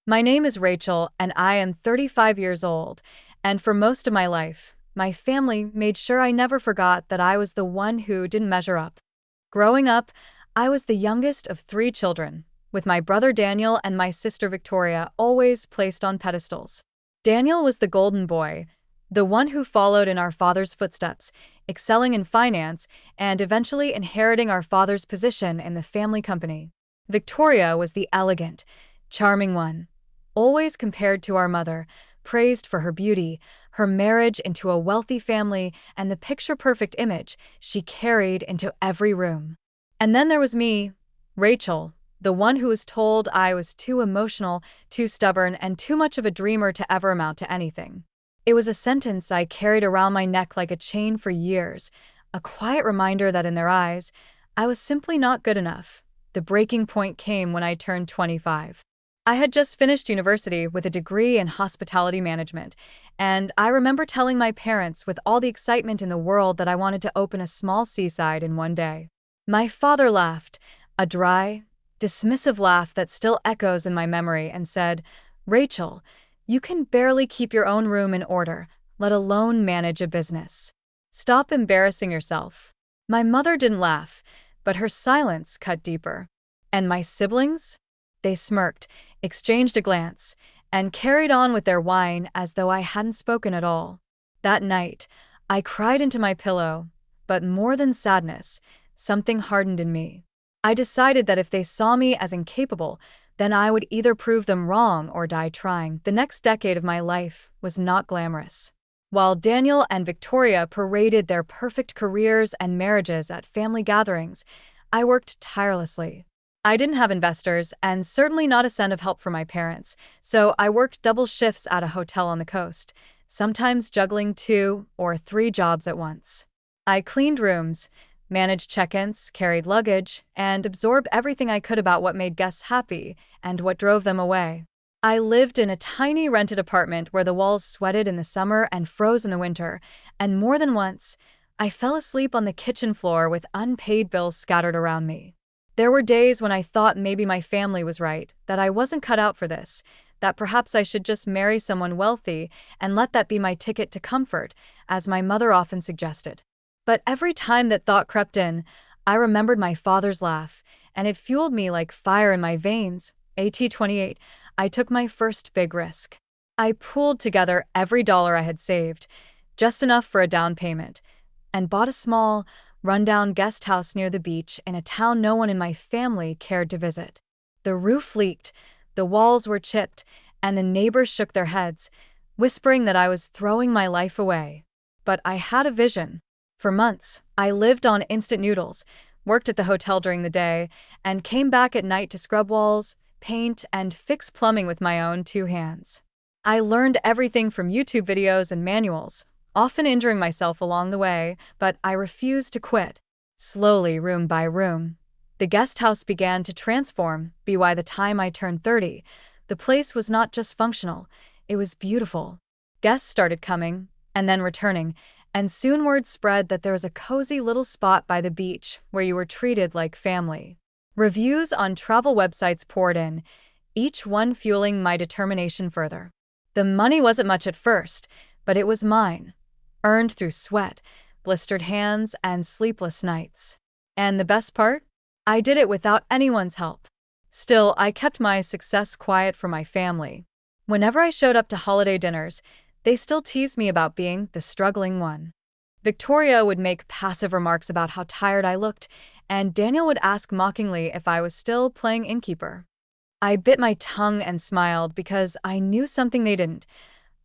My name is Rachel, and I am 35 years old. And for most of my life, my family made sure I never forgot that I was the one who didn't measure up. Growing up, I was the youngest of three children, with my brother Daniel and my sister Victoria always placed on pedestals. Daniel was the golden boy, the one who followed in our father's footsteps, excelling in finance and eventually inheriting our father's position in the family company. Victoria was the elegant, charming one, always compared to our mother, praised for her beauty, her marriage into a wealthy family, and the picture-perfect image she carried into every room. And then there was me, Rachel, the one who was told I was too emotional, too stubborn, and too much of a dreamer to ever amount to anything. It was a sentence I carried around my neck like a chain for years, a quiet reminder that in their eyes, I was simply not good enough. The breaking point came when I turned 25. I had just finished university with a degree in hospitality management, and I remember telling my parents with all the excitement in the world that I wanted to open a small seaside in one day. My father laughed, a dry, dismissive laugh that still echoes in my memory, and said, "Rachel, you can barely keep your own room in order, let alone manage a business. Stop embarrassing yourself." My mother didn't laugh, but her silence cut deeper. And my siblings? They smirked, exchanged a glance, and carried on with their wine as though I hadn't spoken at all. That night, I cried into my pillow, but more than sadness, something hardened in me. I decided that if they saw me as incapable, then I would either prove them wrong or die trying. The next decade of my life was not glamorous. While Daniel and Victoria paraded their perfect careers and marriages at family gatherings, I worked tirelessly. I didn't have investors and certainly not a cent of help from my parents, so I worked double shifts at a hotel on the coast, sometimes juggling 2 or 3 jobs at once. I cleaned rooms, managed check-ins, carried luggage, and absorbed everything I could about what made guests happy and what drove them away. I lived in a tiny rented apartment where the walls sweated in the summer and froze in the winter, and more than once, I fell asleep on the kitchen floor with unpaid bills scattered around me. There were days when I thought maybe my family was right, that I wasn't cut out for this, that perhaps I should just marry someone wealthy and let that be my ticket to comfort, as my mother often suggested. But every time that thought crept in, I remembered my father's laugh, and it fueled me like fire in my veins. At 28, I took my first big risk. I pooled together every dollar I had saved, just enough for a down payment, and bought a small, rundown guest house near the beach in a town no one in my family cared to visit. The roof leaked, the walls were chipped, and the neighbors shook their heads, whispering that I was throwing my life away. But I had a vision. For months, I lived on instant noodles, worked at the hotel during the day, and came back at night to scrub walls, paint, and fix plumbing with my own 2 hands. I learned everything from YouTube videos and manuals, often injuring myself along the way, but I refused to quit. Slowly, room by room, the guest house began to transform. By the time I turned 30, the place was not just functional, it was beautiful. Guests started coming, and then returning, and soon word spread that there was a cozy little spot by the beach where you were treated like family. Reviews on travel websites poured in, each one fueling my determination further. The money wasn't much at first, but it was mine, earned through sweat, blistered hands, and sleepless nights. And the best part? I did it without anyone's help. Still, I kept my success quiet for my family. Whenever I showed up to holiday dinners, they still teased me about being the struggling one. Victoria would make passive remarks about how tired I looked, and Daniel would ask mockingly if I was still playing innkeeper. I bit my tongue and smiled because I knew something they didn't.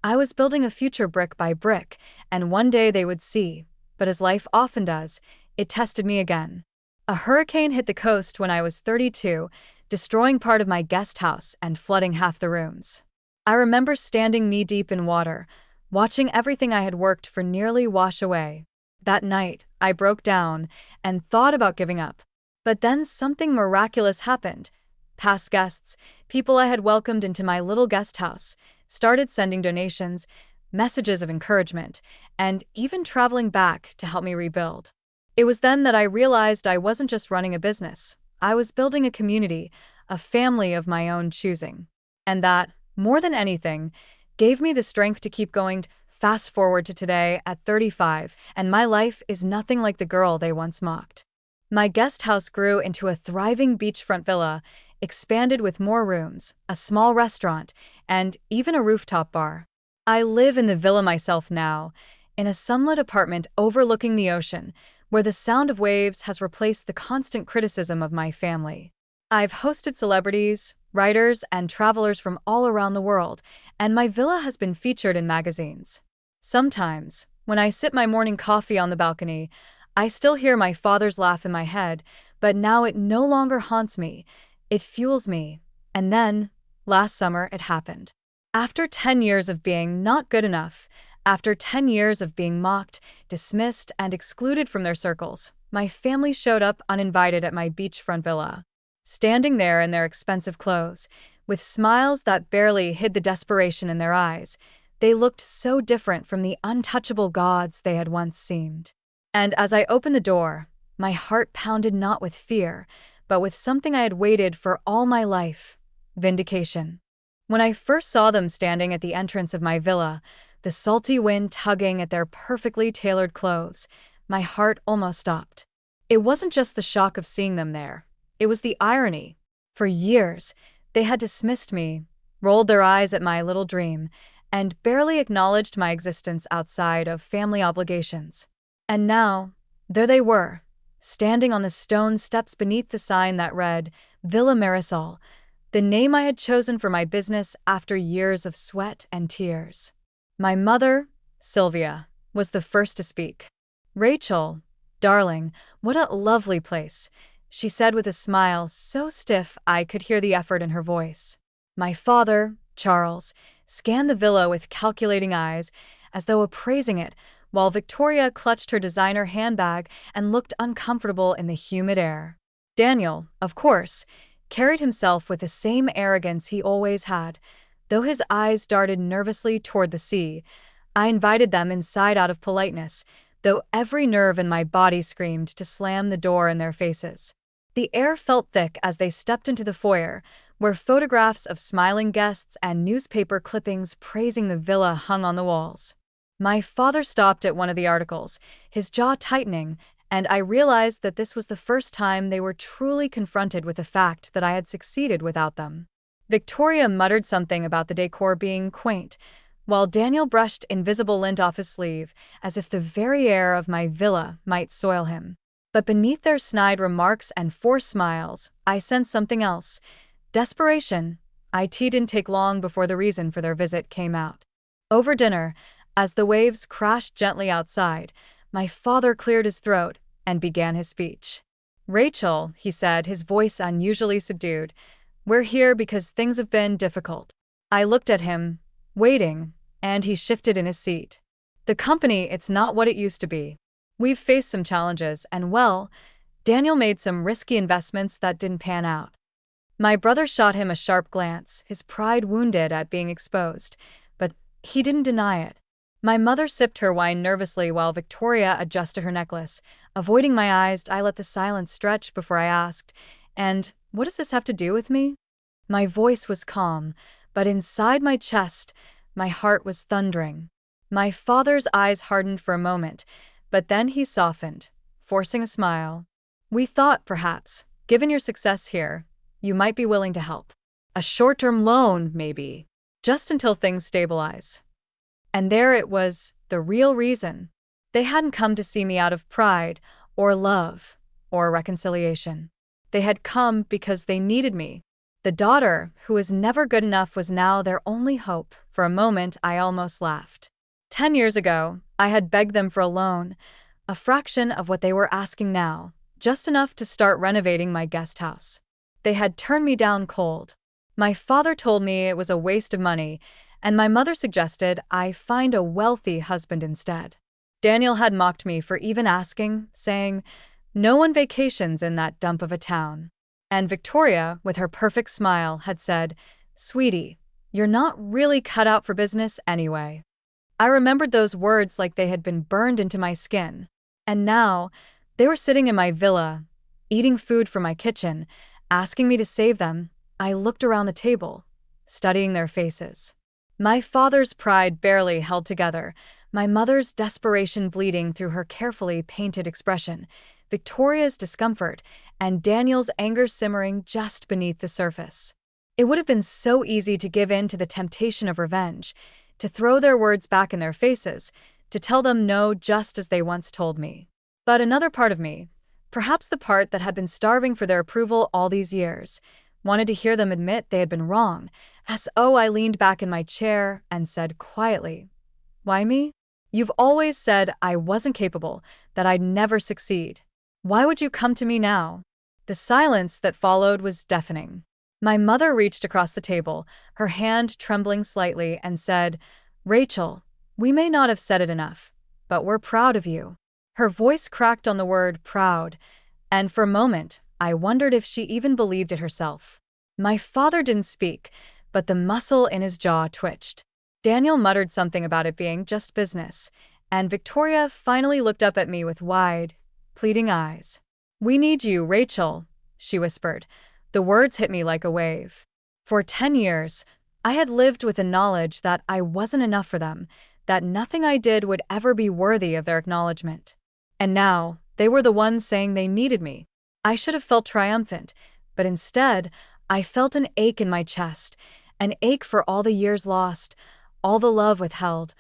I was building a future brick by brick, and one day they would see. But as life often does, it tested me again. A hurricane hit the coast when I was 32, destroying part of my guest house and flooding half the rooms. I remember standing knee-deep in water, watching everything I had worked for nearly wash away. That night, I broke down and thought about giving up. But then something miraculous happened. Past guests, people I had welcomed into my little guest house, started sending donations, messages of encouragement, and even traveling back to help me rebuild. It was then that I realized I wasn't just running a business. I was building a community, a family of my own choosing. And that, more than anything, gave me the strength to keep going. Fast forward to today at 35, and my life is nothing like the girl they once mocked. My guest house grew into a thriving beachfront villa, expanded with more rooms, a small restaurant, and even a rooftop bar. I live in the villa myself now, in a sunlit apartment overlooking the ocean, where the sound of waves has replaced the constant criticism of my family. I've hosted celebrities, writers, and travelers from all around the world, and my villa has been featured in magazines. Sometimes, when I sip my morning coffee on the balcony, I still hear my father's laugh in my head, but now it no longer haunts me. It fuels me. And then, last summer, it happened. After 10 years of being not good enough, after 10 years of being mocked, dismissed, and excluded from their circles, my family showed up uninvited at my beachfront villa. Standing there in their expensive clothes, with smiles that barely hid the desperation in their eyes, they looked so different from the untouchable gods they had once seemed. And as I opened the door, my heart pounded not with fear, but with something I had waited for all my life: vindication. When I first saw them standing at the entrance of my villa, the salty wind tugging at their perfectly tailored clothes, my heart almost stopped. It wasn't just the shock of seeing them there. It was the irony. For years, they had dismissed me, rolled their eyes at my little dream, and barely acknowledged my existence outside of family obligations. And now, there they were, standing on the stone steps beneath the sign that read, Villa Marisol, the name I had chosen for my business after years of sweat and tears. My mother, Sylvia, was the first to speak. "Rachel, darling, what a lovely place," she said with a smile so stiff I could hear the effort in her voice. My father, Charles, scanned the villa with calculating eyes, as though appraising it, while Victoria clutched her designer handbag and looked uncomfortable in the humid air. Daniel, of course, carried himself with the same arrogance he always had, though his eyes darted nervously toward the sea. I invited them inside out of politeness, though every nerve in my body screamed to slam the door in their faces. The air felt thick as they stepped into the foyer, where photographs of smiling guests and newspaper clippings praising the villa hung on the walls. My father stopped at one of the articles, his jaw tightening, and I realized that this was the first time they were truly confronted with the fact that I had succeeded without them. Victoria muttered something about the decor being quaint, while Daniel brushed invisible lint off his sleeve, as if the very air of my villa might soil him. But beneath their snide remarks and forced smiles, I sensed something else: desperation. It didn't take long before the reason for their visit came out. Over dinner, as the waves crashed gently outside, my father cleared his throat and began his speech. "Rachel," he said, his voice unusually subdued, "we're here because things have been difficult." I looked at him, waiting, and he shifted in his seat. "The company, it's not what it used to be. We've faced some challenges, and well, Daniel made some risky investments that didn't pan out." My brother shot him a sharp glance, his pride wounded at being exposed, but he didn't deny it. My mother sipped her wine nervously while Victoria adjusted her necklace. Avoiding my eyes, I let the silence stretch before I asked, "And what does this have to do with me?" My voice was calm, but inside my chest, my heart was thundering. My father's eyes hardened for a moment, but then he softened, forcing a smile. "We thought, perhaps, given your success here, you might be willing to help. A short-term loan, maybe, just until things stabilize." And there it was, the real reason. They hadn't come to see me out of pride, or love, or reconciliation. They had come because they needed me. The daughter, who was never good enough, was now their only hope. For a moment, I almost laughed. 10 years ago, I had begged them for a loan, a fraction of what they were asking now, just enough to start renovating my guest house. They had turned me down cold. My father told me it was a waste of money, and my mother suggested I find a wealthy husband instead. Daniel had mocked me for even asking, saying, "No one vacations in that dump of a town." And Victoria, with her perfect smile, had said, "Sweetie, you're not really cut out for business anyway." I remembered those words like they had been burned into my skin. And now, they were sitting in my villa, eating food from my kitchen, asking me to save them. I looked around the table. studying their faces. My father's pride barely held together, my mother's desperation bleeding through her carefully painted expression, Victoria's discomfort, and Daniel's anger simmering just beneath the surface. It would have been so easy to give in to the temptation of revenge, to throw their words back in their faces, to tell them no just as they once told me. But another part of me, perhaps the part that had been starving for their approval all these years, wanted to hear them admit they had been wrong, as I leaned back in my chair and said quietly, "Why me? You've always said I wasn't capable, that I'd never succeed. Why would you come to me now?" The silence that followed was deafening. My mother reached across the table, her hand trembling slightly, and said, "Rachel, we may not have said it enough, but we're proud of you." Her voice cracked on the word proud, and for a moment, I wondered if she even believed it herself. My father didn't speak, but the muscle in his jaw twitched. Daniel muttered something about it being just business, and Victoria finally looked up at me with wide, pleading eyes. "We need you, Rachel," she whispered. The words hit me like a wave. For 10 years, I had lived with the knowledge that I wasn't enough for them, that nothing I did would ever be worthy of their acknowledgement. And now, they were the ones saying they needed me. I should have felt triumphant, but instead, I felt an ache in my chest, an ache for all the years lost, all the love withheld,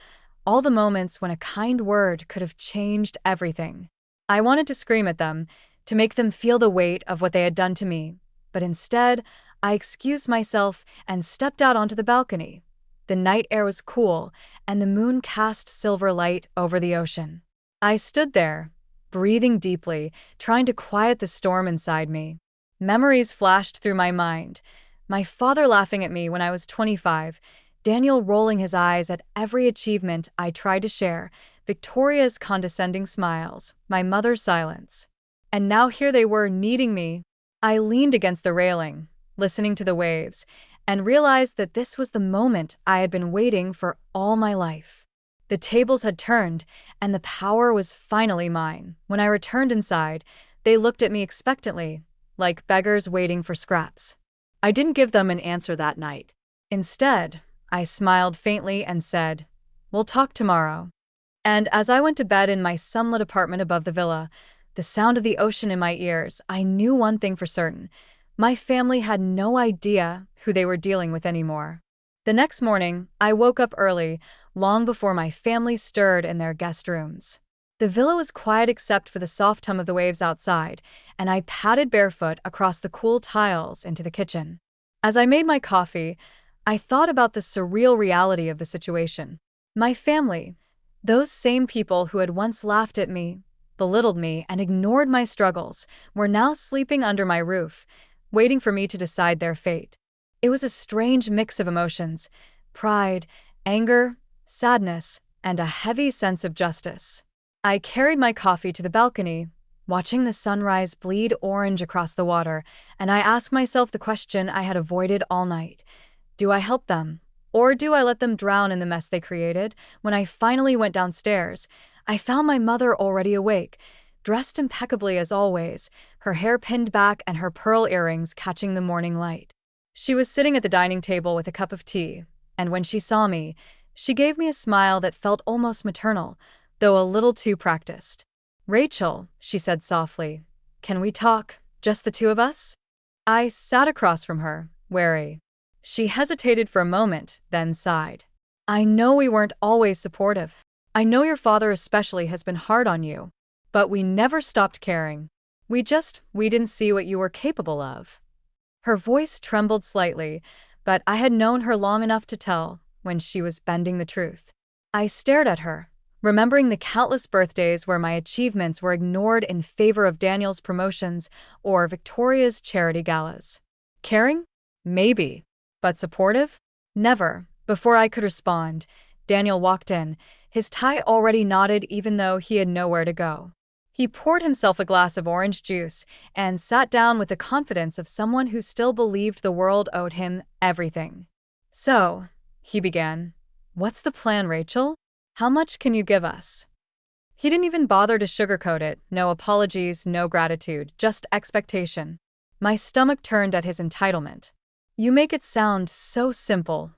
all the moments when a kind word could have changed everything. I wanted to scream at them, to make them feel the weight of what they had done to me, but instead, I excused myself and stepped out onto the balcony. The night air was cool, and the moon cast silver light over the ocean. I stood there, breathing deeply, trying to quiet the storm inside me. Memories flashed through my mind. My father laughing at me when I was 25, Daniel rolling his eyes at every achievement I tried to share, Victoria's condescending smiles, my mother's silence. And now here they were needing me. I leaned against the railing, listening to the waves, and realized that this was the moment I had been waiting for all my life. The tables had turned, and the power was finally mine. When I returned inside, they looked at me expectantly, like beggars waiting for scraps. I didn't give them an answer that night. Instead, I smiled faintly and said, "We'll talk tomorrow." And as I went to bed in my sunlit apartment above the villa, the sound of the ocean in my ears, I knew one thing for certain. My family had no idea who they were dealing with anymore. The next morning, I woke up early, long before my family stirred in their guest rooms. The villa was quiet except for the soft hum of the waves outside, and I padded barefoot across the cool tiles into the kitchen. As I made my coffee, I thought about the surreal reality of the situation. My family, those same people who had once laughed at me, belittled me, and ignored my struggles, were now sleeping under my roof, waiting for me to decide their fate. It was a strange mix of emotions: pride, anger, sadness, and a heavy sense of justice. I carried my coffee to the balcony, watching the sunrise bleed orange across the water, and I asked myself the question I had avoided all night. Do I help them? Or do I let them drown in the mess they created? When I finally went downstairs, I found my mother already awake, dressed impeccably as always, her hair pinned back and her pearl earrings catching the morning light. She was sitting at the dining table with a cup of tea, and when she saw me, she gave me a smile that felt almost maternal, though a little too practiced. "Rachel," she said softly, "can we talk, just the two of us?" I sat across from her, wary. She hesitated for a moment, then sighed. "I know we weren't always supportive. I know your father especially has been hard on you. But we never stopped caring. We didn't see what you were capable of." Her voice trembled slightly, but I had known her long enough to tell when she was bending the truth. I stared at her, remembering the countless birthdays where my achievements were ignored in favor of Daniel's promotions or Victoria's charity galas. Caring? Maybe. But supportive? Never. Before I could respond, Daniel walked in, his tie already knotted even though he had nowhere to go. He poured himself a glass of orange juice and sat down with the confidence of someone who still believed the world owed him everything. "So," he began, "what's the plan, Rachel? How much can you give us?" He didn't even bother to sugarcoat it, no apologies, no gratitude, just expectation. My stomach turned at his entitlement. You make it sound so simple,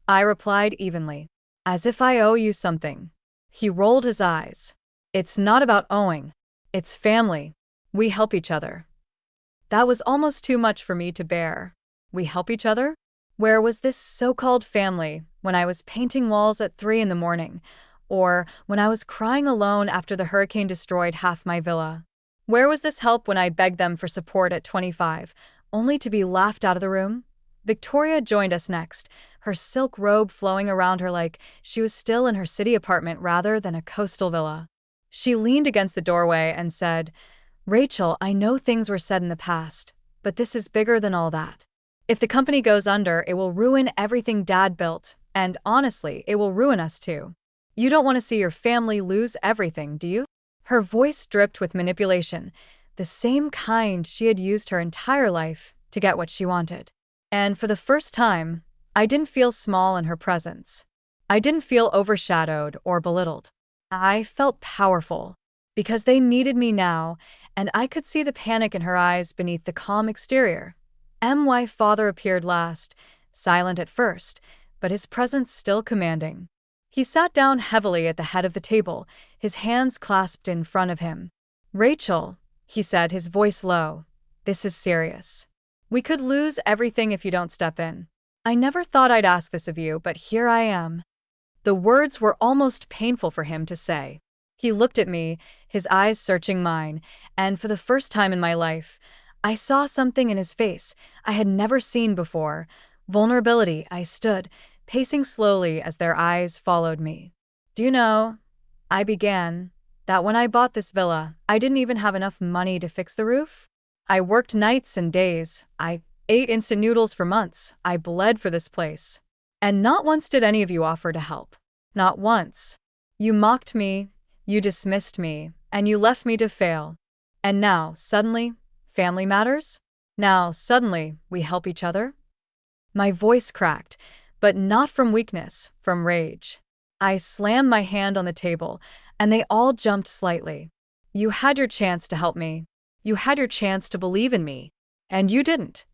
I replied evenly. As if I owe you something. He rolled his eyes. It's not about owing. It's family. We help each other. That was almost too much for me to bear. We help each other? Where was this so-called family when I was painting walls at 3 in the morning, or when I was crying alone after the hurricane destroyed half my villa? Where was this help when I begged them for support at 25, only to be laughed out of the room? Victoria joined us next, her silk robe flowing around her like she was still in her city apartment rather than a coastal villa. She leaned against the doorway and said, "Rachel, I know things were said in the past, but this is bigger than all that. If the company goes under, it will ruin everything Dad built, and honestly, it will ruin us too. You don't want to see your family lose everything, do you?" Her voice dripped with manipulation, the same kind she had used her entire life to get what she wanted. And for the first time, I didn't feel small in her presence. I didn't feel overshadowed or belittled. I felt powerful, because they needed me now, and I could see the panic in her eyes beneath the calm exterior. My father appeared last, silent at first, but his presence still commanding. He sat down heavily at the head of the table, his hands clasped in front of him. "Rachel," he said, his voice low, "this is serious. We could lose everything if you don't step in. I never thought I'd ask this of you, but here I am." The words were almost painful for him to say. He looked at me, his eyes searching mine, and for the first time in my life, I saw something in his face I had never seen before. Vulnerability. I stood, pacing slowly as their eyes followed me. "Do you know," I began, "that when I bought this villa, I didn't even have enough money to fix the roof? I worked nights and days. I ate instant noodles for months. I bled for this place. And not once did any of you offer to help. Not once. You mocked me, you dismissed me, and you left me to fail. And now, suddenly, family matters? Now, suddenly, we help each other?" My voice cracked, but not from weakness, from rage. I slammed my hand on the table, and they all jumped slightly. "You had your chance to help me. You had your chance to believe in me. And you didn't."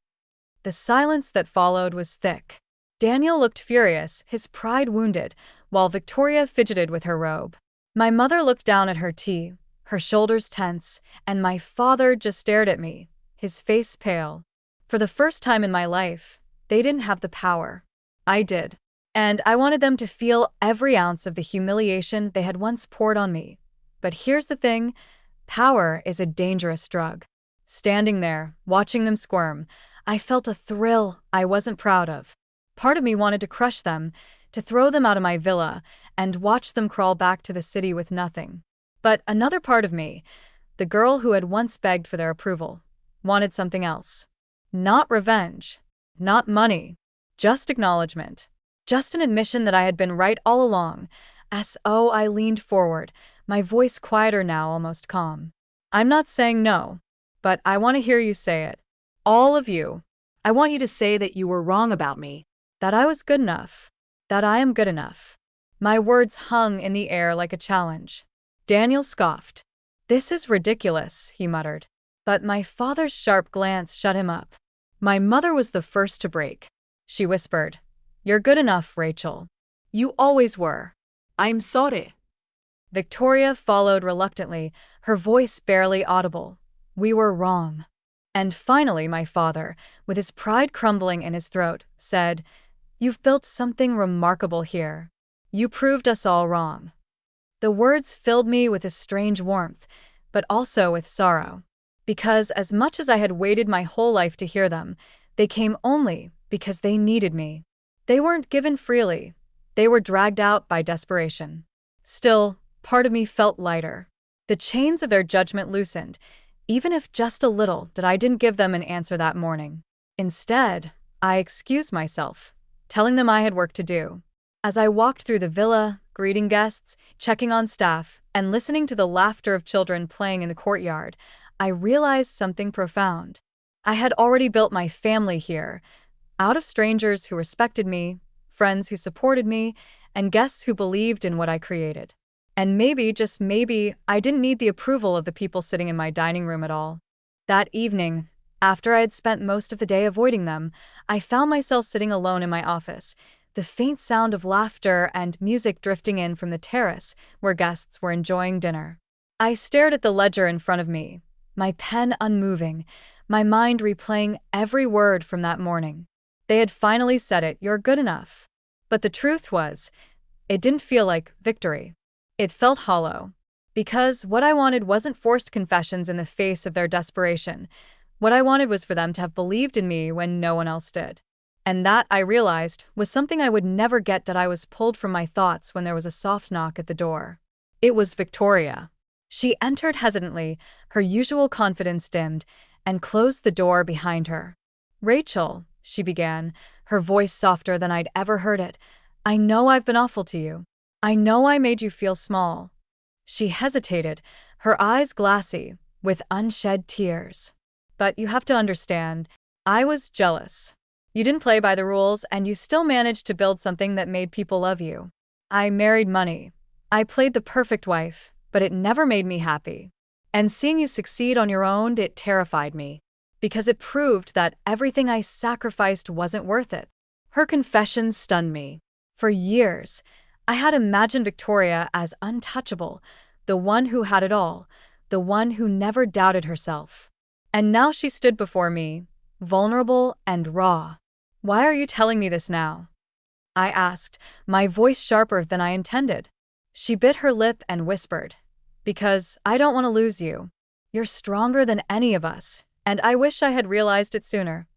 The silence that followed was thick. Daniel looked furious, his pride wounded, while Victoria fidgeted with her robe. My mother looked down at her tea, her shoulders tense, and my father just stared at me, his face pale. For the first time in my life, they didn't have the power. I did. And I wanted them to feel every ounce of the humiliation they had once poured on me. But here's the thing. Power is a dangerous drug. Standing there, watching them squirm, I felt a thrill I wasn't proud of. Part of me wanted to crush them, to throw them out of my villa, and watch them crawl back to the city with nothing. But another part of me, the girl who had once begged for their approval, wanted something else. Not revenge, not money, just acknowledgement. Just an admission that I had been right all along. So I leaned forward, my voice quieter now, almost calm. "I'm not saying no, but I want to hear you say it. All of you. I want you to say that you were wrong about me, that I was good enough, that I am good enough." My words hung in the air like a challenge. Daniel scoffed. "This is ridiculous," he muttered. But my father's sharp glance shut him up. My mother was the first to break. She whispered, "You're good enough, Rachel. You always were." "I'm sorry." Victoria followed reluctantly, her voice barely audible. "We were wrong." And finally my father, with his pride crumbling in his throat, said, "You've built something remarkable here. You proved us all wrong." The words filled me with a strange warmth, but also with sorrow. Because as much as I had waited my whole life to hear them, they came only because they needed me. They weren't given freely. They were dragged out by desperation. Still, part of me felt lighter. The chains of their judgment loosened, even if just a little, that I didn't give them an answer that morning. Instead, I excused myself, telling them I had work to do. As I walked through the villa, greeting guests, checking on staff, and listening to the laughter of children playing in the courtyard, I realized something profound. I had already built my family here, out of strangers who respected me, friends who supported me, and guests who believed in what I created. And maybe, just maybe, I didn't need the approval of the people sitting in my dining room at all. That evening, After I had spent most of the day avoiding them, I found myself sitting alone in my office, the faint sound of laughter and music drifting in from the terrace where guests were enjoying dinner. I stared at the ledger in front of me, my pen unmoving, my mind replaying every word from that morning. They had finally said it, "You're good enough." But the truth was, it didn't feel like victory. It felt hollow. Because what I wanted wasn't forced confessions in the face of their desperation. What I wanted was for them to have believed in me when no one else did. And that, I realized, was something I would never get that I was pulled from my thoughts when there was a soft knock at the door. It was Victoria. She entered hesitantly, her usual confidence dimmed, and closed the door behind her. "Rachel," she began, her voice softer than I'd ever heard it, "I know I've been awful to you. I know I made you feel small." She hesitated, her eyes glassy, with unshed tears. "But you have to understand, I was jealous. You didn't play by the rules, and you still managed to build something that made people love you. I married money. I played the perfect wife, but it never made me happy. And seeing you succeed on your own, it terrified me. Because it proved that everything I sacrificed wasn't worth it." Her confession stunned me. For years, I had imagined Victoria as untouchable, the one who had it all, the one who never doubted herself. And now she stood before me, vulnerable and raw. "Why are you telling me this now?" I asked, my voice sharper than I intended. She bit her lip and whispered, "Because I don't want to lose you. You're stronger than any of us, and I wish I had realized it sooner."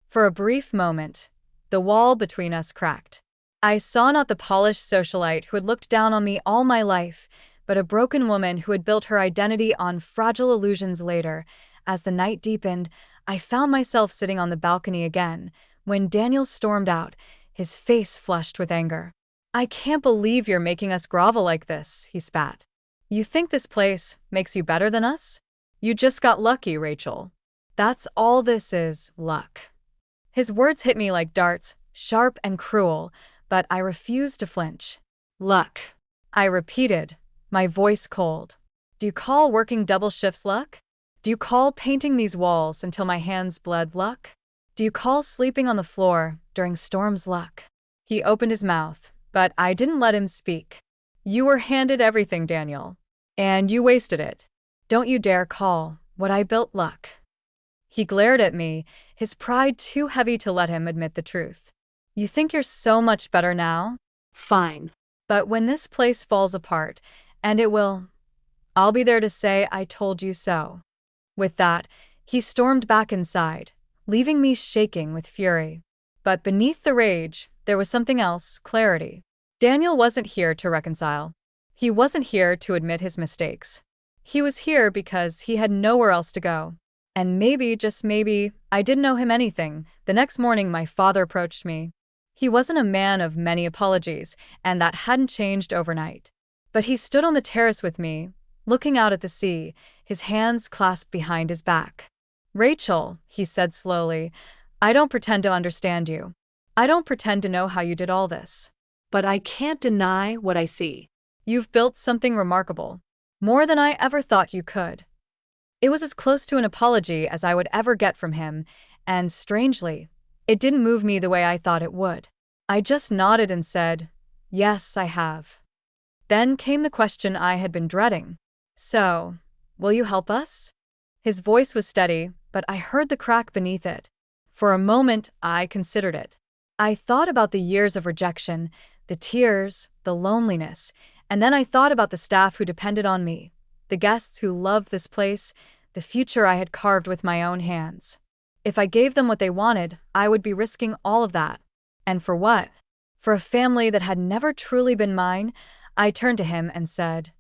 For a brief moment, the wall between us cracked. I saw not the polished socialite who had looked down on me all my life, but a broken woman who had built her identity on fragile illusions later. As the night deepened, I found myself sitting on the balcony again, when Daniel stormed out, his face flushed with anger. "I can't believe you're making us grovel like this," he spat. "You think this place makes you better than us? You just got lucky, Rachel. That's all this is, luck." His words hit me like darts, sharp and cruel, but I refused to flinch. "Luck," I repeated, my voice cold. "Do you call working double shifts luck? Do you call painting these walls until my hands bled luck? Do you call sleeping on the floor during storms luck?" He opened his mouth, but I didn't let him speak. "You were handed everything, Daniel. And you wasted it. Don't you dare call what I built luck." He glared at me, his pride too heavy to let him admit the truth. "You think you're so much better now? Fine. But when this place falls apart, and it will, I'll be there to say I told you so." With that, he stormed back inside, leaving me shaking with fury. But beneath the rage, there was something else, clarity. Daniel wasn't here to reconcile. He wasn't here to admit his mistakes. He was here because he had nowhere else to go. And maybe, just maybe, I didn't owe him anything. The next morning, my father approached me. He wasn't a man of many apologies, and that hadn't changed overnight. But he stood on the terrace with me, looking out at the sea, his hands clasped behind his back. "Rachel," he said slowly, "I don't pretend to understand you. I don't pretend to know how you did all this. But I can't deny what I see. You've built something remarkable. More than I ever thought you could." It was as close to an apology as I would ever get from him, and strangely, it didn't move me the way I thought it would. I just nodded and said, "Yes, I have." Then came the question I had been dreading. "So, will you help us?" His voice was steady, but I heard the crack beneath it. For a moment, I considered it. I thought about the years of rejection, the tears, the loneliness, and then I thought about the staff who depended on me, the guests who loved this place, the future I had carved with my own hands. If I gave them what they wanted, I would be risking all of that. And for what? For a family that had never truly been mine. I turned to him and said,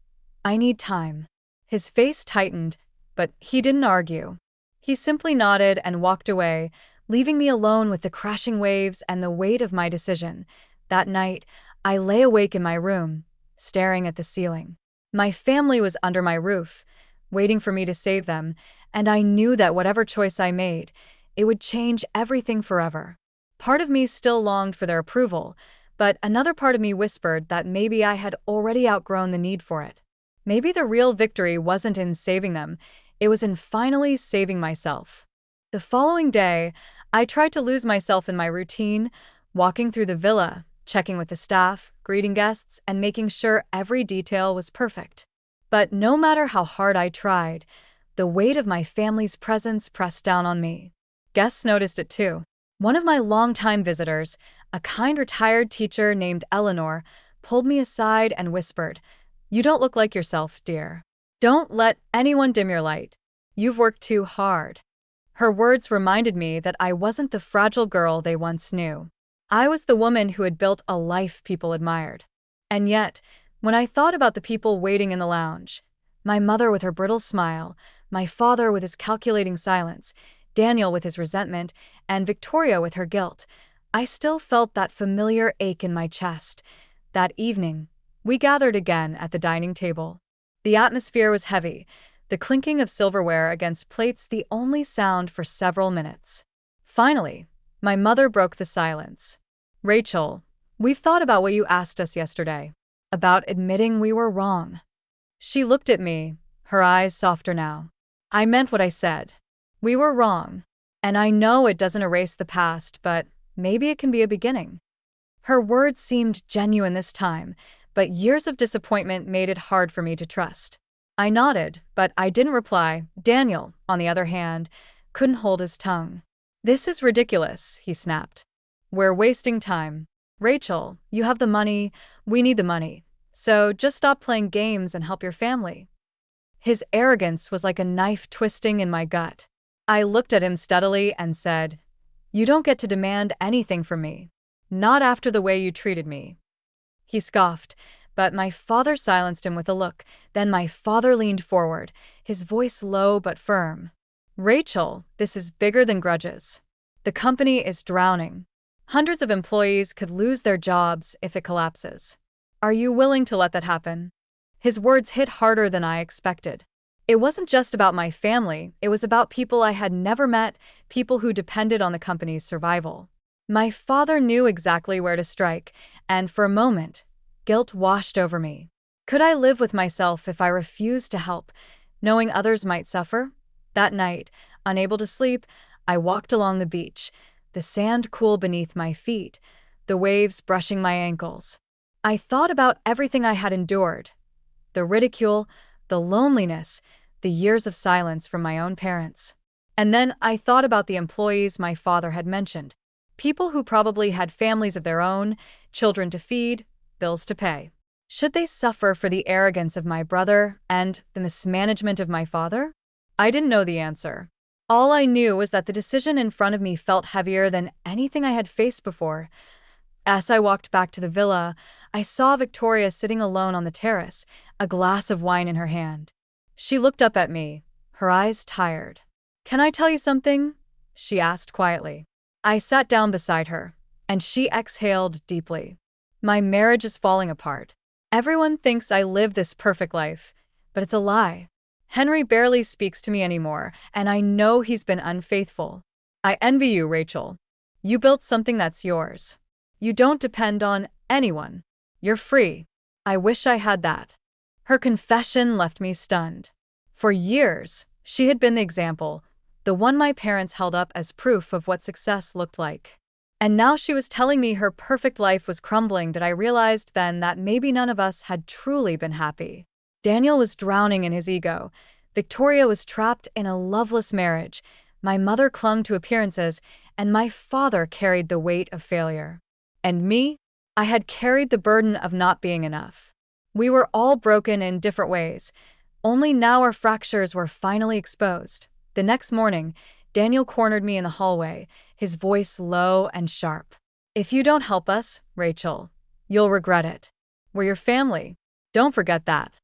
"I need time." His face tightened, but he didn't argue. He simply nodded and walked away, leaving me alone with the crashing waves and the weight of my decision. That night, I lay awake in my room, staring at the ceiling. My family was under my roof, waiting for me to save them, and I knew that whatever choice I made, it would change everything forever. Part of me still longed for their approval, but another part of me whispered that maybe I had already outgrown the need for it. Maybe the real victory wasn't in saving them, it was in finally saving myself. The following day, I tried to lose myself in my routine, walking through the villa, checking with the staff, greeting guests, and making sure every detail was perfect. But no matter how hard I tried, the weight of my family's presence pressed down on me. Guests noticed it too. One of my longtime visitors, a kind retired teacher named Eleanor, pulled me aside and whispered, "You don't look like yourself, dear. Don't let anyone dim your light. You've worked too hard." Her words reminded me that I wasn't the fragile girl they once knew. I was the woman who had built a life people admired. And yet, when I thought about the people waiting in the lounge, my mother with her brittle smile, my father with his calculating silence, Daniel with his resentment, and Victoria with her guilt, I still felt that familiar ache in my chest. That evening, we gathered again at the dining table. The atmosphere was heavy, the clinking of silverware against plates the only sound for several minutes. Finally, my mother broke the silence. "Rachel, we've thought about what you asked us yesterday, about admitting we were wrong." She looked at me, her eyes softer now. "I meant what I said. We were wrong. And I know it doesn't erase the past, but maybe it can be a beginning." Her words seemed genuine this time, but years of disappointment made it hard for me to trust. I nodded, but I didn't reply. Daniel, on the other hand, couldn't hold his tongue. "This is ridiculous," he snapped. "We're wasting time. Rachel, you have the money, we need the money. So just stop playing games and help your family." His arrogance was like a knife twisting in my gut. I looked at him steadily and said, "You don't get to demand anything from me. Not after the way you treated me." He scoffed, but my father silenced him with a look. Then my father leaned forward, his voice low but firm. "Rachel, this is bigger than grudges. The company is drowning. Hundreds of employees could lose their jobs if it collapses. Are you willing to let that happen?" His words hit harder than I expected. It wasn't just about my family, it was about people I had never met, people who depended on the company's survival. My father knew exactly where to strike, and for a moment, guilt washed over me. Could I live with myself if I refused to help, knowing others might suffer? That night, unable to sleep, I walked along the beach, the sand cool beneath my feet, the waves brushing my ankles. I thought about everything I had endured, the ridicule, the loneliness, the years of silence from my own parents. And then I thought about the employees my father had mentioned, people who probably had families of their own, children to feed, bills to pay. Should they suffer for the arrogance of my brother and the mismanagement of my father? I didn't know the answer. All I knew was that the decision in front of me felt heavier than anything I had faced before. As I walked back to the villa, I saw Victoria sitting alone on the terrace, a glass of wine in her hand. She looked up at me, her eyes tired. "Can I tell you something?" she asked quietly. I sat down beside her, and she exhaled deeply. "My marriage is falling apart. Everyone thinks I live this perfect life, but it's a lie. Henry barely speaks to me anymore, and I know he's been unfaithful. I envy you, Rachel. You built something that's yours. You don't depend on anyone. You're free. I wish I had that." Her confession left me stunned. For years, she had been the example, the one my parents held up as proof of what success looked like. And now she was telling me her perfect life was crumbling. That I realized then that maybe none of us had truly been happy. Daniel was drowning in his ego. Victoria was trapped in a loveless marriage. My mother clung to appearances, and my father carried the weight of failure. And me? I had carried the burden of not being enough. We were all broken in different ways. Only now our fractures were finally exposed. The next morning, Daniel cornered me in the hallway, his voice low and sharp. "If you don't help us, Rachel, you'll regret it. We're your family. Don't forget that."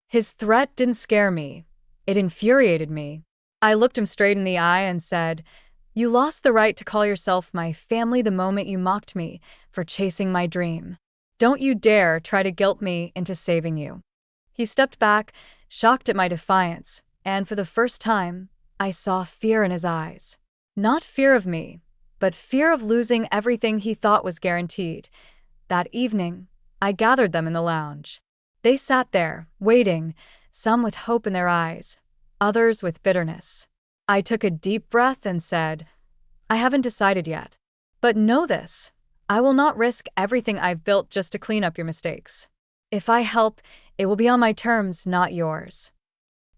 His threat didn't scare me. It infuriated me. I looked him straight in the eye and said, "You lost the right to call yourself my family the moment you mocked me for chasing my dream. Don't you dare try to guilt me into saving you." He stepped back, shocked at my defiance, and for the first time, I saw fear in his eyes. Not fear of me, but fear of losing everything he thought was guaranteed. That evening, I gathered them in the lounge. They sat there, waiting, some with hope in their eyes, others with bitterness. I took a deep breath and said, I haven't decided yet. But know this, I will not risk everything I've built just to clean up your mistakes. If I help, it will be on my terms, not yours.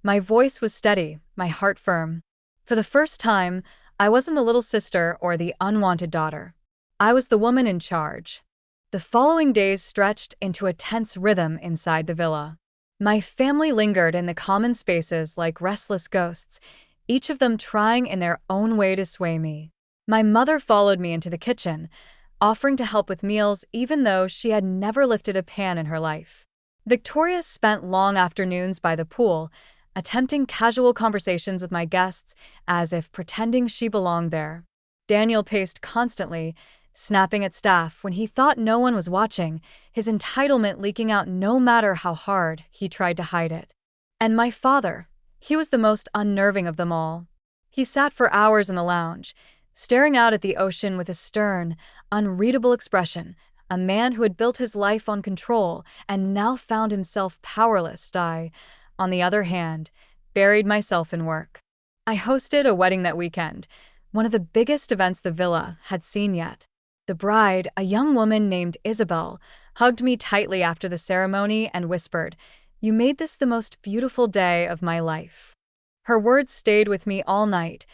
My voice was steady, my heart firm. For the first time, I wasn't the little sister or the unwanted daughter. I was the woman in charge. The following days stretched into a tense rhythm inside the villa. My family lingered in the common spaces like restless ghosts, each of them trying in their own way to sway me. My mother followed me into the kitchen, offering to help with meals even though she had never lifted a pan in her life. Victoria spent long afternoons by the pool, attempting casual conversations with my guests as if pretending she belonged there. Daniel paced constantly, snapping at staff when he thought no one was watching, his entitlement leaking out no matter how hard he tried to hide it. And my father, he was the most unnerving of them all. He sat for hours in the lounge, staring out at the ocean with a stern, unreadable expression, a man who had built his life on control and now found himself powerless. I, on the other hand, buried myself in work. I hosted a wedding that weekend, one of the biggest events the villa had seen yet. The bride, a young woman named Isabel, hugged me tightly after the ceremony and whispered, "You made this the most beautiful day of my life." Her words stayed with me all night,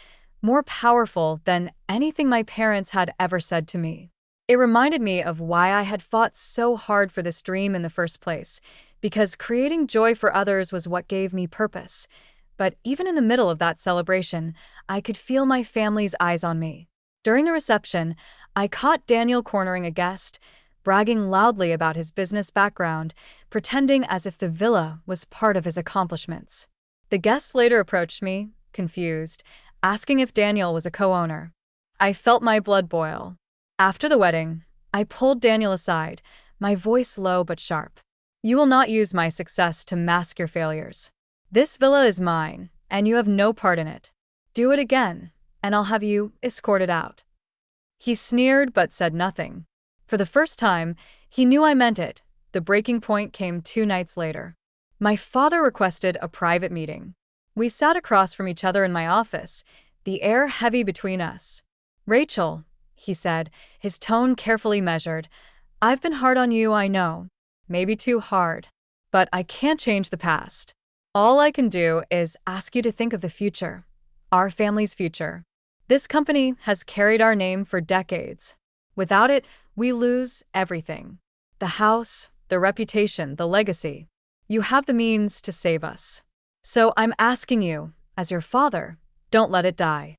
more powerful than anything my parents had ever said to me. It reminded me of why I had fought so hard for this dream in the first place, because creating joy for others was what gave me purpose. But even in the middle of that celebration, I could feel my family's eyes on me. During the reception, I caught Daniel cornering a guest, bragging loudly about his business background, pretending as if the villa was part of his accomplishments. The guest later approached me, confused, asking if Daniel was a co-owner. I felt my blood boil. After the wedding, I pulled Daniel aside, my voice low but sharp. "You will not use my success to mask your failures. This villa is mine, and you have no part in it. Do it again, and I'll have you escorted out." He sneered but said nothing. For the first time, he knew I meant it. The breaking point came 2 nights later. My father requested a private meeting. We sat across from each other in my office, the air heavy between us. "Rachel," he said, his tone carefully measured, "I've been hard on you, I know. Maybe too hard. But I can't change the past. All I can do is ask you to think of the future. Our family's future. This company has carried our name for decades. Without it, we lose everything. The house, the reputation, the legacy. You have the means to save us. So I'm asking you, as your father, don't let it die."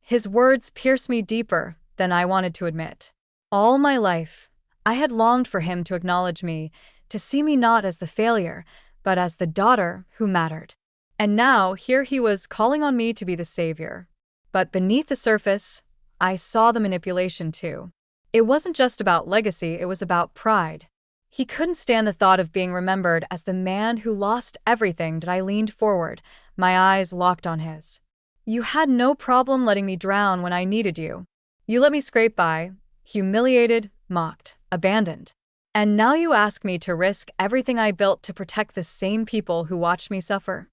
His words pierced me deeper than I wanted to admit. All my life, I had longed for him to acknowledge me, to see me not as the failure, but as the daughter who mattered. And now, here he was calling on me to be the savior. But beneath the surface, I saw the manipulation too. It wasn't just about legacy, it was about pride. He couldn't stand the thought of being remembered as the man who lost everything. I leaned forward, my eyes locked on his. "You had no problem letting me drown when I needed you. You let me scrape by, humiliated, mocked, abandoned. And now you ask me to risk everything I built to protect the same people who watched me suffer."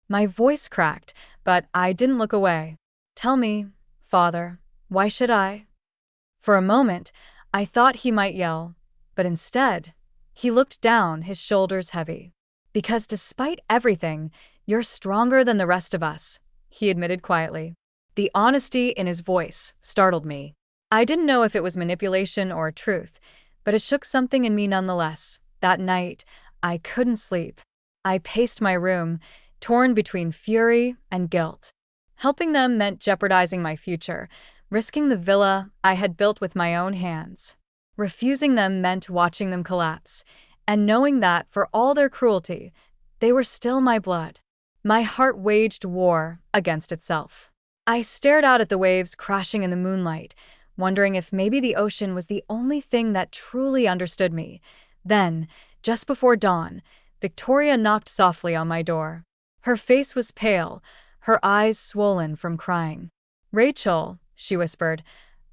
My voice cracked, but I didn't look away. "Tell me, Father, why should I?" For a moment, I thought he might yell, but instead, he looked down, his shoulders heavy. "Because despite everything, you're stronger than the rest of us," he admitted quietly. The honesty in his voice startled me. I didn't know if it was manipulation or truth, but it shook something in me nonetheless. That night, I couldn't sleep. I paced my room, torn between fury and guilt. Helping them meant jeopardizing my future, risking the villa I had built with my own hands. Refusing them meant watching them collapse, and knowing that, for all their cruelty, they were still my blood. My heart waged war against itself. I stared out at the waves crashing in the moonlight, wondering if maybe the ocean was the only thing that truly understood me. Then, just before dawn, Victoria knocked softly on my door. Her face was pale, her eyes swollen from crying. "Rachel," she whispered,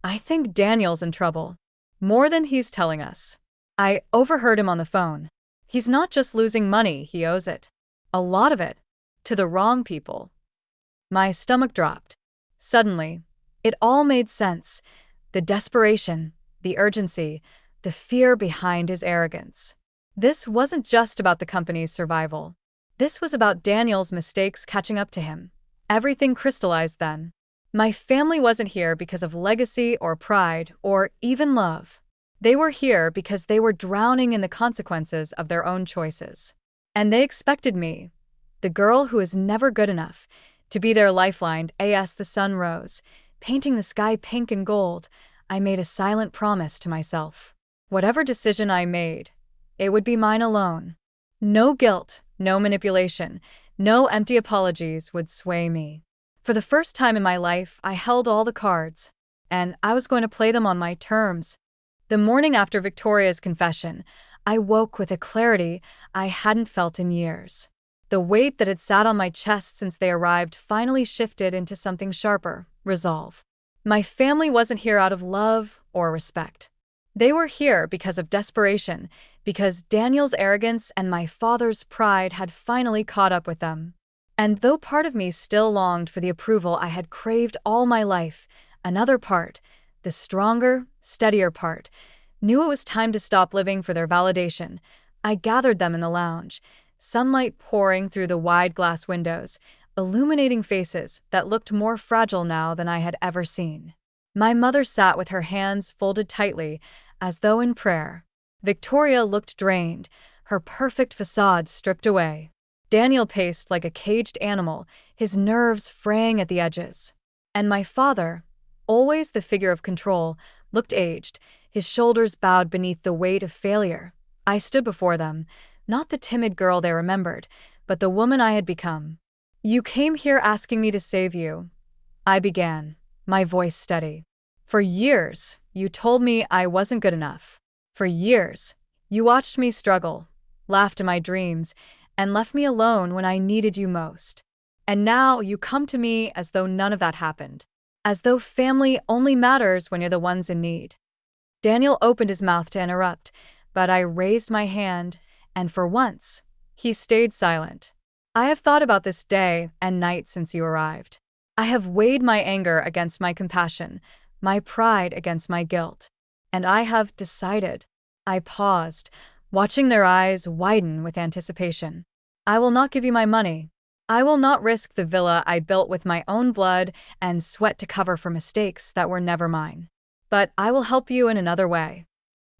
"I think Daniel's in trouble. More than he's telling us." I overheard him on the phone. "He's not just losing money, he owes it. A lot of it. To the wrong people." My stomach dropped. Suddenly, it all made sense. The desperation, the urgency, the fear behind his arrogance. This wasn't just about the company's survival. This was about Daniel's mistakes catching up to him. Everything crystallized then. My family wasn't here because of legacy or pride or even love. They were here because they were drowning in the consequences of their own choices. And they expected me, the girl who is never good enough, to be their lifeline. As the sun rose, painting the sky pink and gold, I made a silent promise to myself. Whatever decision I made, it would be mine alone. No guilt, no manipulation, no empty apologies would sway me. For the first time in my life, I held all the cards, and I was going to play them on my terms. The morning after Victoria's confession, I woke with a clarity I hadn't felt in years. The weight that had sat on my chest since they arrived finally shifted into something sharper: resolve. My family wasn't here out of love or respect. They were here because of desperation, because Daniel's arrogance and my father's pride had finally caught up with them. And though part of me still longed for the approval I had craved all my life, another part, the stronger, steadier part, knew it was time to stop living for their validation. I gathered them in the lounge, sunlight pouring through the wide glass windows, illuminating faces that looked more fragile now than I had ever seen. My mother sat with her hands folded tightly, as though in prayer. Victoria looked drained, her perfect facade stripped away. Daniel paced like a caged animal, his nerves fraying at the edges. And my father, always the figure of control, looked aged, his shoulders bowed beneath the weight of failure. I stood before them, not the timid girl they remembered, but the woman I had become. "You came here asking me to save you," I began, my voice steady. "For years, you told me I wasn't good enough. For years, you watched me struggle, laughed at my dreams, and left me alone when I needed you most. And now you come to me as though none of that happened. As though family only matters when you're the ones in need." Daniel opened his mouth to interrupt, but I raised my hand, and for once, he stayed silent. "I have thought about this day and night since you arrived. I have weighed my anger against my compassion, my pride against my guilt. And I have decided." I paused, watching their eyes widen with anticipation. "I will not give you my money. I will not risk the villa I built with my own blood and sweat to cover for mistakes that were never mine. But I will help you in another way."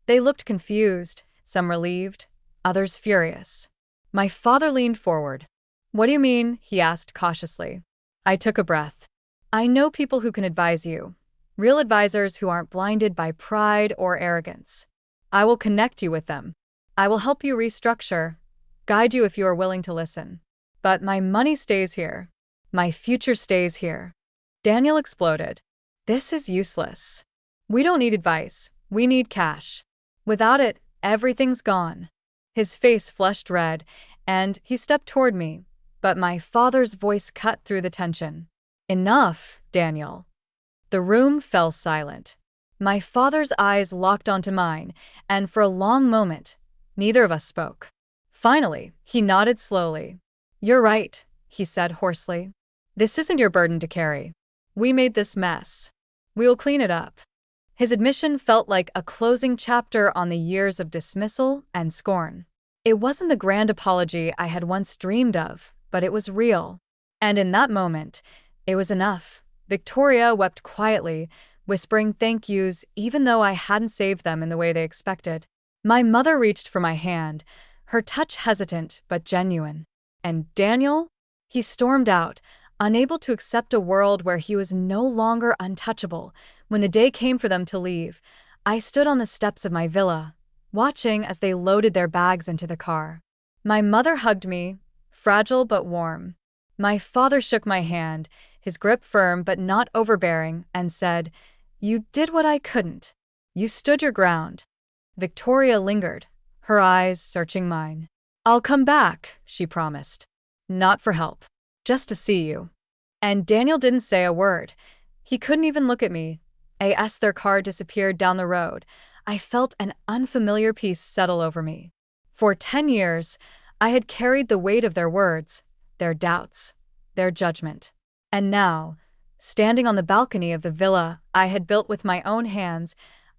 They looked confused, some relieved, others furious. My father leaned forward. "What do you mean?" he asked cautiously. I took a breath. "I know people who can advise you. Real advisors who aren't blinded by pride or arrogance. I will connect you with them. I will help you restructure, guide you if you are willing to listen. But my money stays here. My future stays here." Daniel exploded. "This is useless. We don't need advice. We need cash. Without it, everything's gone." His face flushed red, and he stepped toward me, but my father's voice cut through the tension. "Enough, Daniel." The room fell silent. My father's eyes locked onto mine, and for a long moment, neither of us spoke. Finally, he nodded slowly. "You're right," he said hoarsely. "This isn't your burden to carry. We made this mess. We will clean it up." His admission felt like a closing chapter on the years of dismissal and scorn. It wasn't the grand apology I had once dreamed of, but it was real. And in that moment, it was enough. Victoria wept quietly, whispering thank yous even though I hadn't saved them in the way they expected. My mother reached for my hand, her touch hesitant but genuine. And Daniel? He stormed out, unable to accept a world where he was no longer untouchable. When the day came for them to leave, I stood on the steps of my villa, watching as they loaded their bags into the car. My mother hugged me, fragile but warm. My father shook my hand, his grip firm but not overbearing, and said, "You did what I couldn't. You stood your ground." Victoria lingered, her eyes searching mine. "I'll come back," she promised. "Not for help. Just to see you." And Daniel didn't say a word. He couldn't even look at me. As their car disappeared down the road, I felt an unfamiliar peace settle over me. For 10 years, I had carried the weight of their words, their doubts, their judgment. And now, standing on the balcony of the villa I had built with my own hands,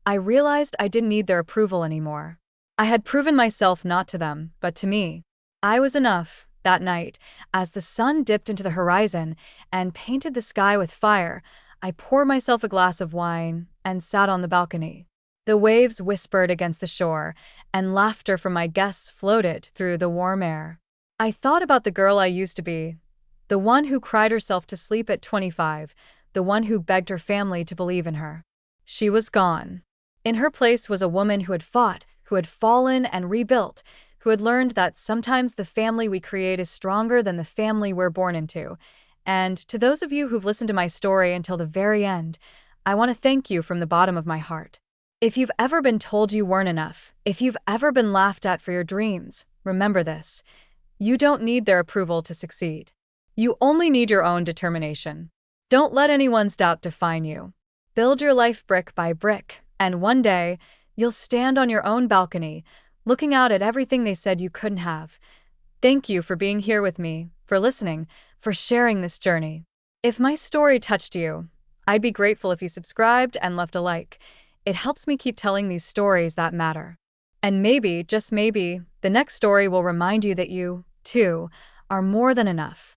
I realized I didn't need their approval anymore. I had proven myself not to them, but to me. I was enough. That night, as the sun dipped into the horizon and painted the sky with fire, I poured myself a glass of wine and sat on the balcony. The waves whispered against the shore, and laughter from my guests floated through the warm air. I thought about the girl I used to be, the one who cried herself to sleep at 25, the one who begged her family to believe in her. She was gone. In her place was a woman who had fought, who had fallen and rebuilt, who had learned that sometimes the family we create is stronger than the family we're born into. And to those of you who've listened to my story until the very end, I want to thank you from the bottom of my heart. If you've ever been told you weren't enough, if you've ever been laughed at for your dreams, remember this: you don't need their approval to succeed. You only need your own determination. Don't let anyone's doubt define you. Build your life brick by brick, and one day, you'll stand on your own balcony, looking out at everything they said you couldn't have. Thank you for being here with me, for listening, for sharing this journey. If my story touched you, I'd be grateful if you subscribed and left a like. It helps me keep telling these stories that matter. And maybe, just maybe, the next story will remind you that you, too, are more than enough.